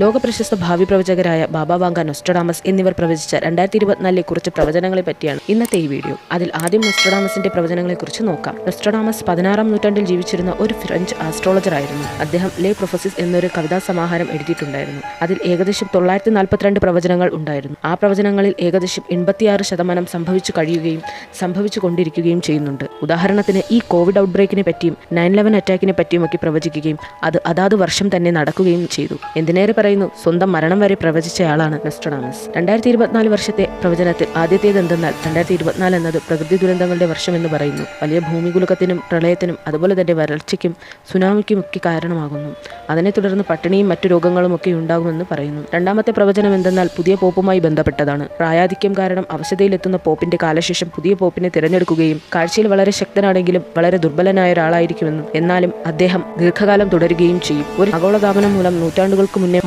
ലോകപ്രശസ്ത ഭാവി പ്രവചകരായ ബാബ Vanga, Nostradamus എന്നിവർ പ്രവചിച്ച 2024 കുറച്ച് പ്രവചനങ്ങളെ പറ്റിയാണ് ഇന്നത്തെ ഈ വീഡിയോ. അതിൽ ആദ്യം നൊസ്ട്രഡാമസിന്റെ പ്രവചനങ്ങളെക്കുറിച്ച് നോക്കാം. നൊസ്ട്രഡാമസ് 16-ാം നൂറ്റാണ്ടിൽ ജീവിച്ചിരുന്ന ഒരു ഫ്രഞ്ച് ആസ്ട്രോളജർ ആയിരുന്നു. അദ്ദേഹം ലേ പ്രൊഫസിസ് എന്നൊരു കവിതാ സമാഹാരം എഴുതിയിട്ടുണ്ടായിരുന്നു. അതിൽ ഏകദേശം 942 പ്രവചനങ്ങൾ ഉണ്ടായിരുന്നു. ആ പ്രവചനങ്ങളിൽ ഏകദേശം 86% സംഭവിച്ചു കഴിയുകയും സംഭവിച്ചു കൊണ്ടിരിക്കുകയും ചെയ്യുന്നുണ്ട്. ഉദാഹരണത്തിന് ഈ കോവിഡ് ഔട്ട്ബ്രേക്കിനെ പറ്റിയും 9/11 അറ്റാക്കിനെ പറ്റിയുമൊക്കെ പ്രവചിക്കുകയും അത് അതാത് വർഷം തന്നെ നടക്കുകയും ചെയ്തു. എന്തിനേറെ പറയുന്നു, സ്വന്തം മരണം വരെ പ്രവചിച്ചയാളാണ് നൊസ്ട്രഡാമസ്. 2024 വർഷത്തെ പ്രവചനത്തിൽ ആദ്യത്തേതെന്തെന്നാൽ 2024 എന്നത് പ്രകൃതി ദുരന്തങ്ങളുടെ വർഷം എന്ന് പറയുന്നു. വലിയ ഭൂമികുലുക്കത്തിനും പ്രളയത്തിനും അതുപോലെ തന്നെ വരൾച്ചയ്ക്കും സുനാമിക്കുമൊക്കെ കാരണമാകുന്നു. അതിനെ തുടർന്ന് പട്ടിണിയും മറ്റു രോഗങ്ങളും ഒക്കെ ഉണ്ടാകുമെന്ന് പറയുന്നു. രണ്ടാമത്തെ പ്രവചനം എന്തെന്നാൽ പുതിയ പോപ്പുമായി ബന്ധപ്പെട്ടതാണ്. പ്രായാധിക്യം കാരണം അവശതയിലെത്തുന്ന പോപ്പിന്റെ കാലശേഷം പുതിയ പോപ്പിനെ തിരഞ്ഞെടുക്കുകയും കാഴ്ചയിൽ വളരെ ശക്തനാണെങ്കിലും വളരെ ദുർബലനായ ഒരാളായിരിക്കുമെന്നും എന്നാലും അദ്ദേഹം ദീർഘകാലം തുടരുകയും ചെയ്യും. ഒരു ആഗോളതാപനം മൂലം നൂറ്റാണ്ടുകൾക്ക് മുന്നേ